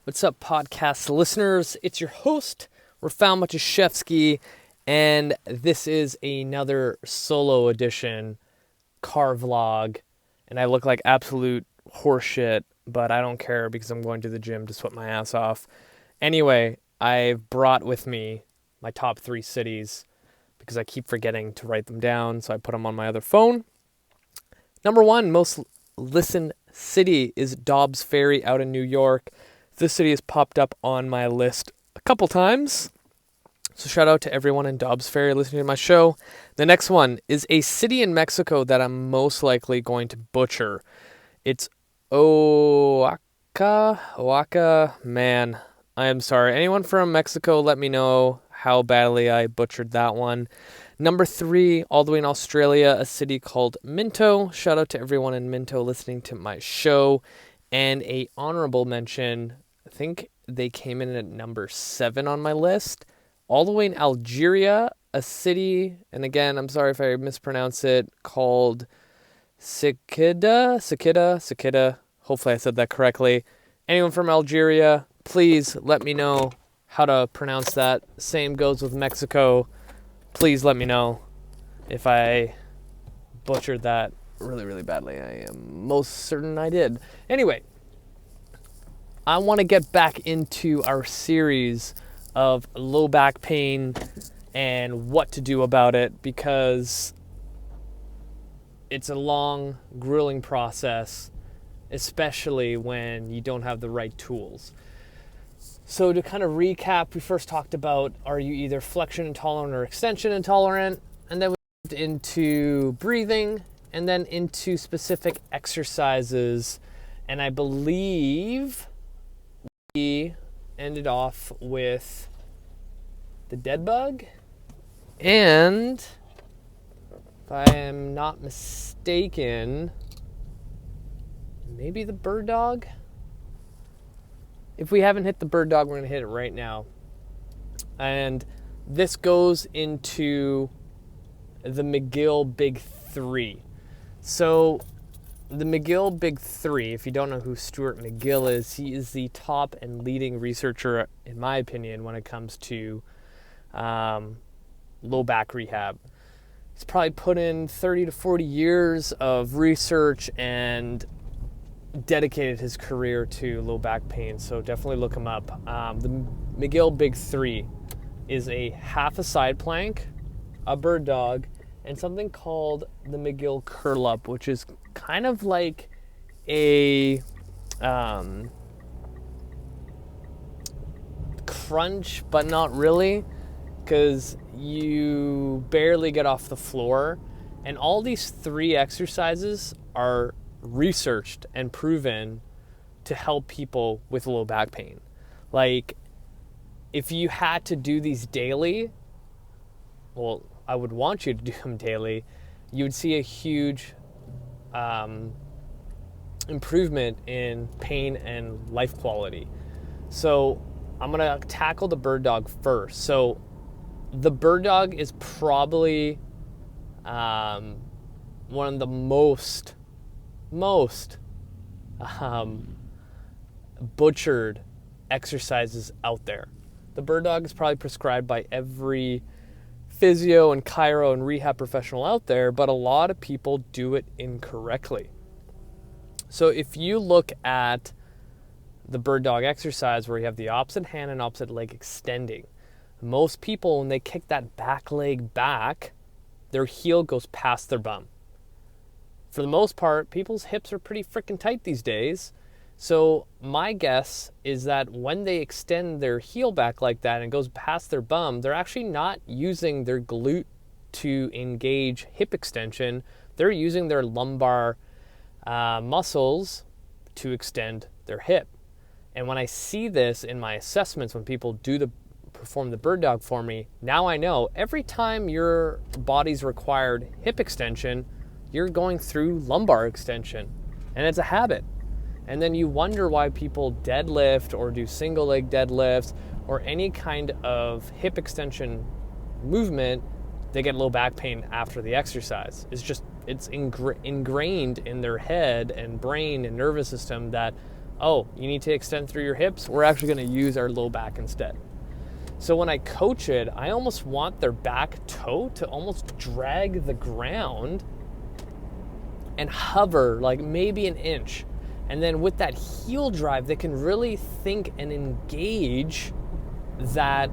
What's up, podcast listeners? It's your host, Rafael Matuszewski, and this is another solo edition car vlog. And I look like absolute horseshit, but I don't care because I'm going to the gym to sweat my ass off. Anyway, I've brought with me my top 3 cities because I keep forgetting to write them down, so I put them on my other phone. Number 1 most listened city is Dobbs Ferry out in New York. This city has popped up on my list a couple times. So shout out to everyone in Dobbs Ferry listening to my show. The next one is a city in Mexico that I'm most likely going to butcher. It's Oaxaca. Man, I am sorry. Anyone from Mexico, let me know how badly I butchered that one. Number 3, all the way in Australia, a city called Minto. Shout out to everyone in Minto listening to my show. And a honorable mention, I think they came in at number 7 on my list. All the way in Algeria, a city, and again, I'm sorry if I mispronounce it, called Sikida. Hopefully I said that correctly. Anyone from Algeria, please let me know how to pronounce that. Same goes with Mexico. Please let me know if I butchered that really, really badly. I am most certain I did. Anyway, I want to get back into our series of low back pain and what to do about it, because it's a long, grueling process, especially when you don't have the right tools. So to kind of recap, we first talked about, are you either flexion intolerant or extension intolerant? And then we moved into breathing, and then into specific exercises. And I believe we ended off with the dead bug, and if I am not mistaken, maybe the bird dog. If we haven't hit the bird dog, we're going to hit it right now. And this goes into the McGill Big 3. So the McGill Big 3, if you don't know who Stuart McGill is, he is the top and leading researcher, in my opinion, when it comes to low back rehab. He's probably put in 30 to 40 years of research and dedicated his career to low back pain, so definitely look him up. The McGill Big 3 is a half a side plank, a bird dog, and something called the McGill curl up, which is kind of like a crunch, but not really, because you barely get off the floor. And all these 3 exercises are researched and proven to help people with low back pain. Like, if you had to do these daily, well, I would want you to do them daily, you would see a huge improvement in pain and life quality. So I'm going to tackle the bird dog first. So the bird dog is probably one of the most butchered exercises out there. The bird dog is probably prescribed by every physio and chiro and rehab professional out there, but a lot of people do it incorrectly. So if you look at the bird dog exercise where you have the opposite hand and opposite leg extending, most people, when they kick that back leg back, their heel goes past their bum. For the most part, people's hips are pretty freaking tight these days. So my guess is that when they extend their heel back like that and it goes past their bum, they're actually not using their glute to engage hip extension. They're using their lumbar muscles to extend their hip. And when I see this in my assessments, when people perform the bird dog for me, now I know every time your body's required hip extension, you're going through lumbar extension, and it's a habit. And then you wonder why people deadlift or do single leg deadlifts or any kind of hip extension movement, they get low back pain after the exercise. It's ingrained in their head and brain and nervous system that Oh, you need to extend through your hips? We're actually going to use our low back instead. So when I coach it, I almost want their back toe to almost drag the ground and hover like maybe an inch. And then with that heel drive, they can really think and engage that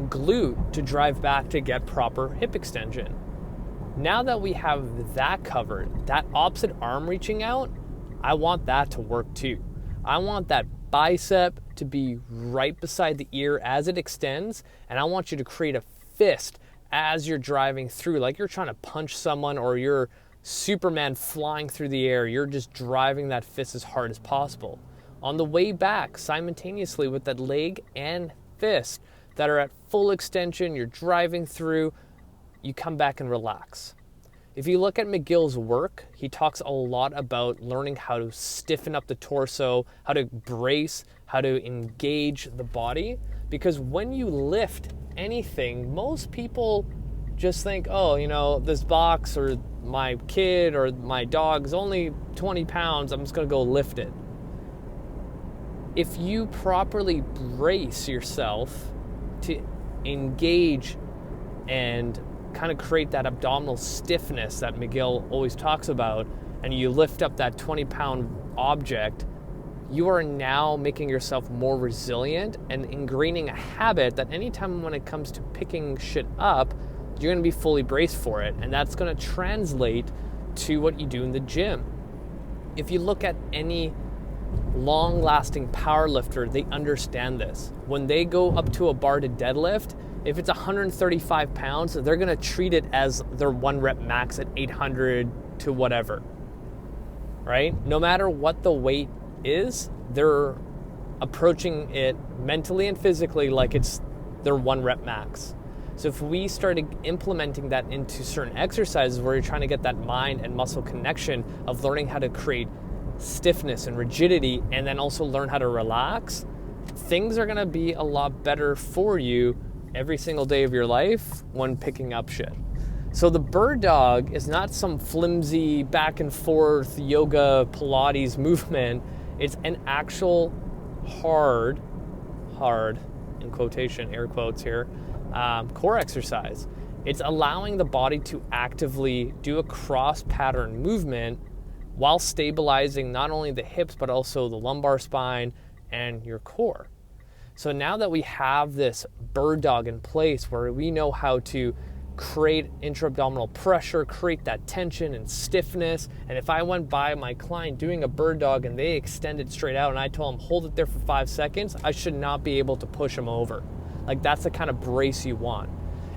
glute to drive back to get proper hip extension. Now that we have that covered, that opposite arm reaching out, I want that to work too. I want that bicep to be right beside the ear as it extends, and I want you to create a fist as you're driving through, like you're trying to punch someone or you're Superman flying through the air. You're just driving that fist as hard as possible. On the way back, simultaneously with that leg and fist that are at full extension, you're driving through, you come back and relax. If you look at McGill's work, he talks a lot about learning how to stiffen up the torso, how to brace, how to engage the body. Because when you lift anything, most people just think, oh, you know, this box or my kid or my dog is only 20 pounds, I'm just going to go lift it. If you properly brace yourself to engage and kind of create that abdominal stiffness that McGill always talks about, and you lift up that 20-pound object, you are now making yourself more resilient and ingraining a habit that anytime when it comes to picking shit up, you're going to be fully braced for it, and that's going to translate to what you do in the gym. If you look at any long-lasting power lifter, they understand this. When they go up to a bar to deadlift, if it's 135 pounds, they're going to treat it as their 1 rep max at 800 to whatever, right? No matter what the weight is, they're approaching it mentally and physically like it's their 1 rep max. So if we started implementing that into certain exercises where you're trying to get that mind and muscle connection of learning how to create stiffness and rigidity and then also learn how to relax, things are going to be a lot better for you every single day of your life when picking up shit. So the bird dog is not some flimsy back and forth yoga Pilates movement. It's an actual hard in quotation, air quotes here, core exercise. It's allowing the body to actively do a cross pattern movement while stabilizing not only the hips but also the lumbar spine and your core. So now that we have this bird dog in place where we know how to create intra-abdominal pressure, create that tension and stiffness, and if I went by my client doing a bird dog and they extended straight out and I told them hold it there for 5 seconds, I should not be able to push them over. Like, that's the kind of brace you want.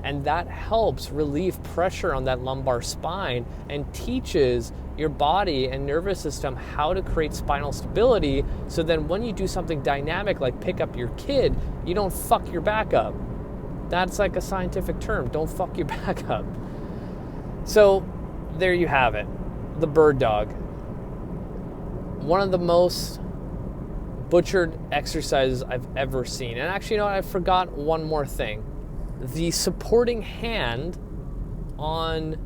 And that helps relieve pressure on that lumbar spine and teaches your body and nervous system how to create spinal stability, so then when you do something dynamic like pick up your kid, you don't fuck your back up. That's like a scientific term. Don't fuck your back up. So there you have it. The bird dog. One of the most butchered exercises I've ever seen. And actually, you know what? I forgot one more thing. The supporting hand on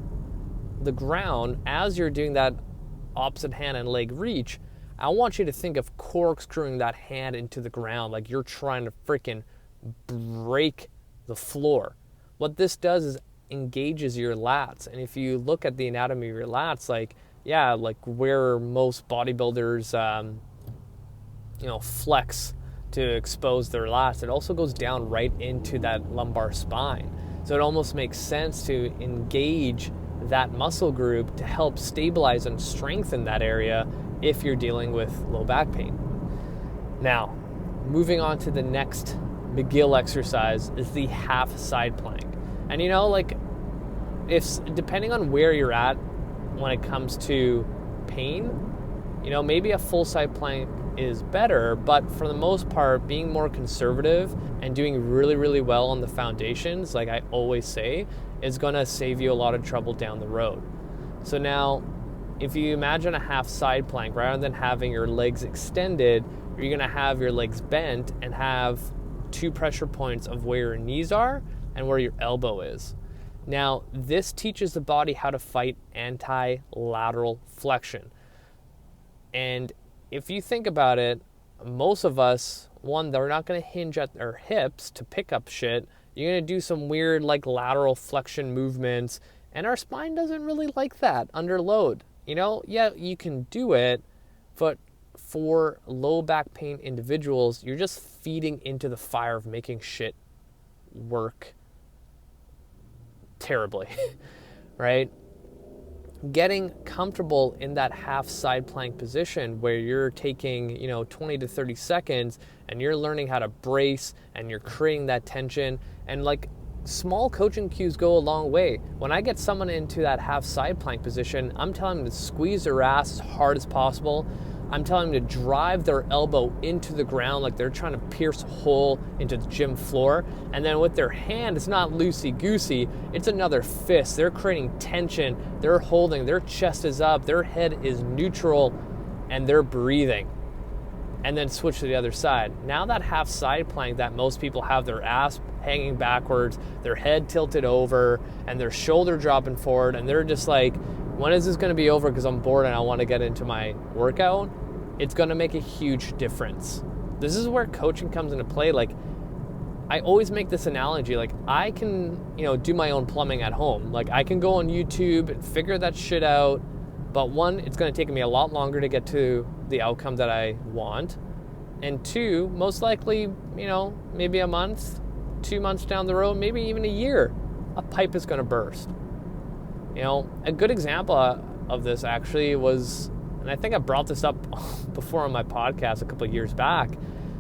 the ground as you're doing that opposite hand and leg reach, I want you to think of corkscrewing that hand into the ground like you're trying to freaking break the floor. What this does is engages your lats. And if you look at the anatomy of your lats, like where most bodybuilders, flex to expose their lats, it also goes down right into that lumbar spine. So it almost makes sense to engage that muscle group to help stabilize and strengthen that area if you're dealing with low back pain. Now, moving on to the next McGill exercise is the half side plank. And if depending on where you're at when it comes to pain, maybe a full side plank is better, but for the most part, being more conservative and doing really, really well on the foundations, like I always say, is gonna save you a lot of trouble down the road. So now, if you imagine a half side plank, rather than having your legs extended, you're gonna have your legs bent and have 2 pressure points of where your knees are and where your elbow is. Now, this teaches the body how to fight anti-lateral flexion. And if you think about it, most of us, one, they're not going to hinge at their hips to pick up shit. You're going to do some weird like lateral flexion movements, and our spine doesn't really like that under load. Yeah, you can do it, but for low back pain individuals, you're just feeding into the fire of making shit work terribly, right? Getting comfortable in that half side plank position where you're taking, 20 to 30 seconds and you're learning how to brace and you're creating that tension, and like small coaching cues go a long way. When I get someone into that half side plank position, I'm telling them to squeeze their ass as hard as possible. I'm telling them to drive their elbow into the ground like they're trying to pierce a hole into the gym floor. And then with their hand, it's not loosey-goosey, it's another fist. They're creating tension, they're holding, their chest is up, their head is neutral, and they're breathing. And then switch to the other side. Now that half side plank that most people have their ass hanging backwards, their head tilted over, and their shoulder dropping forward, and they're just like, when is this going to be over because I'm bored and I want to get into my workout? It's going to make a huge difference. This is where coaching comes into play. Like, I always make this analogy. Like, I can, do my own plumbing at home. Like, I can go on YouTube and figure that shit out. But one, it's going to take me a lot longer to get to the outcome that I want. And two, most likely, maybe a month, 2 months down the road, maybe even a year, a pipe is going to burst. A good example of this actually was, and I think I brought this up before on my podcast a couple of years back,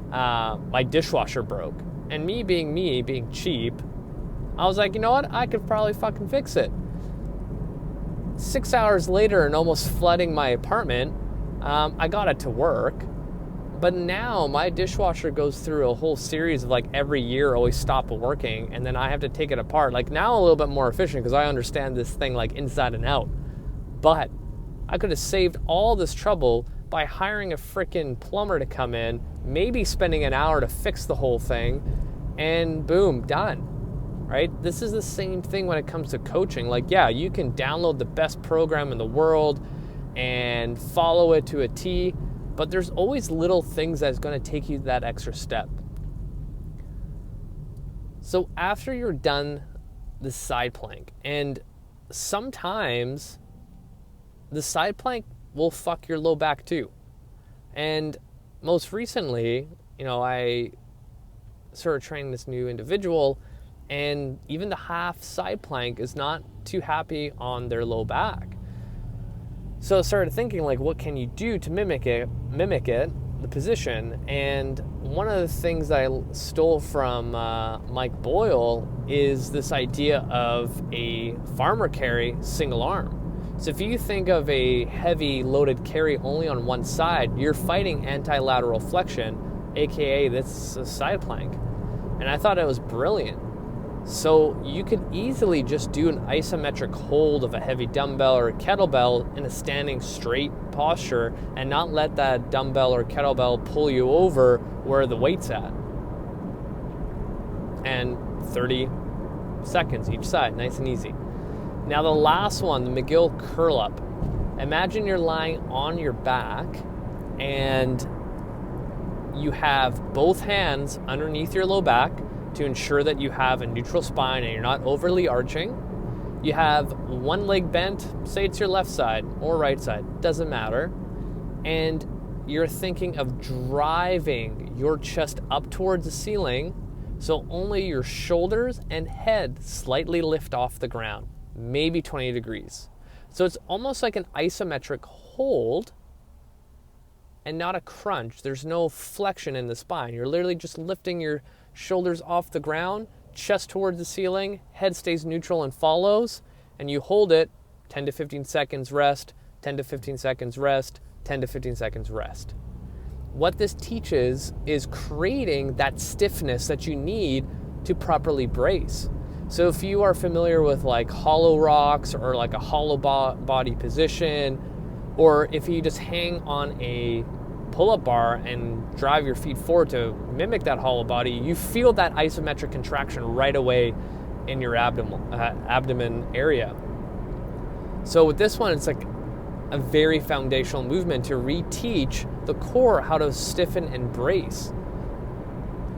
my dishwasher broke. And me being cheap, I was like, you know what? I could probably fucking fix it. 6 hours later and almost flooding my apartment, I got it to work. But now my dishwasher goes through a whole series of like every year always stop working, and then I have to take it apart. Like now a little bit more efficient because I understand this thing like inside and out. But I could have saved all this trouble by hiring a freaking plumber to come in, maybe spending an hour to fix the whole thing, and boom, done. Right? This is the same thing when it comes to coaching. Like, yeah, you can download the best program in the world and follow it to a T, but there's always little things that's going to take you that extra step. So after you're done the side plank, and sometimes the side plank will fuck your low back too. And most recently, I started training this new individual, and even the half side plank is not too happy on their low back. So I started thinking, like, what can you do to mimic it, the position? And one of the things that I stole from Mike Boyle is this idea of a farmer carry single arm. So if you think of a heavy loaded carry only on one side, you're fighting anti-lateral flexion, aka this a side plank. And I thought it was brilliant. So you could easily just do an isometric hold of a heavy dumbbell or a kettlebell in a standing straight posture and not let that dumbbell or kettlebell pull you over where the weight's at. And 30 seconds each side, nice and easy. Now the last one, the McGill curl up. Imagine you're lying on your back and you have both hands underneath your low back to ensure that you have a neutral spine and you're not overly arching. You have one leg bent, say it's your left side or right side, doesn't matter. And you're thinking of driving your chest up towards the ceiling so only your shoulders and head slightly lift off the ground, maybe 20 degrees. So it's almost like an isometric hold and not a crunch. There's no flexion in the spine. You're literally just lifting your shoulders off the ground, chest towards the ceiling, head stays neutral and follows, and you hold it 10 to 15 seconds rest, 10 to 15 seconds rest, 10 to 15 seconds rest. What this teaches is creating that stiffness that you need to properly brace. So if you are familiar with like hollow rocks or like a hollow body position, or if you just hang on a pull-up bar and drive your feet forward to mimic that hollow body, you feel that isometric contraction right away in your abdomen area. So with this one, it's like a very foundational movement to reteach the core how to stiffen and brace.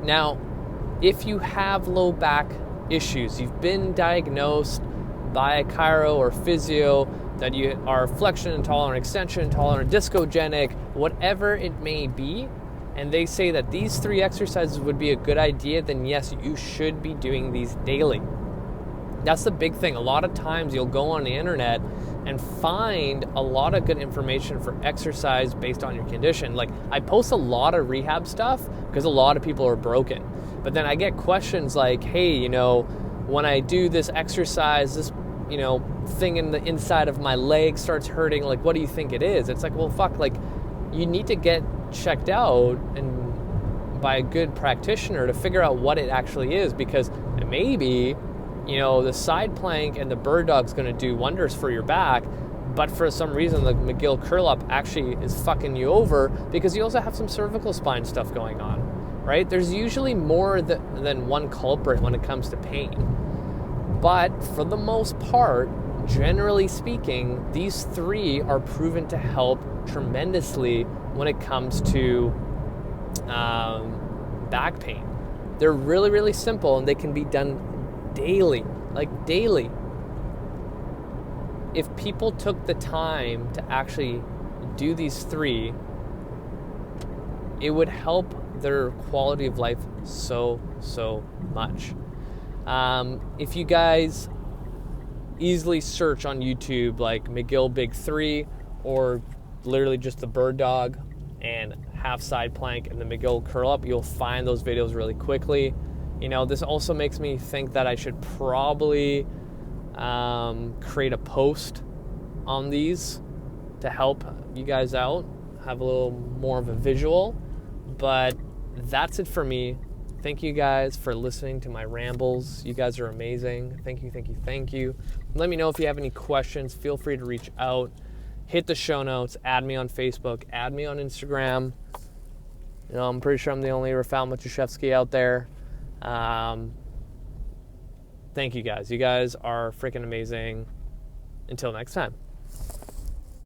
Now, if you have low back issues, you've been diagnosed by a chiro or physio that you are flexion intolerant, extension intolerant, discogenic, whatever it may be, and they say that these 3 exercises would be a good idea, then yes, you should be doing these daily. That's the big thing. A lot of times you'll go on the internet and find a lot of good information for exercise based on your condition. Like, I post a lot of rehab stuff because a lot of people are broken. But then I get questions like, hey, when I do this exercise, this, thing in the inside of my leg starts hurting. Like, what do you think it is? It's like, well, fuck, like, you need to get checked out and by a good practitioner to figure out what it actually is, because maybe the side plank and the bird dog's going to do wonders for your back, but for some reason the McGill curl up actually is fucking you over because you also have some cervical spine stuff going on, right? There's usually more than one culprit when it comes to pain. But for the most part, generally speaking, these 3 are proven to help tremendously when it comes to back pain. They're really, really simple, and they can be done daily. If people took the time to actually do these 3, it would help their quality of life so much. If you guys easily search on YouTube like McGill Big 3 or literally just the bird dog and half side plank and the McGill curl up, you'll find those videos really quickly. This also makes me think that I should probably create a post on these to help you guys out, have a little more of a visual. But that's it for me. Thank you guys for listening to my rambles. You guys are amazing. Thank you. Let me know if you have any questions. Feel free to reach out. Hit the show notes. Add me on Facebook. Add me on Instagram. I'm pretty sure I'm the only Rafał Matuszewski out there. Thank you guys. You guys are freaking amazing. Until next time.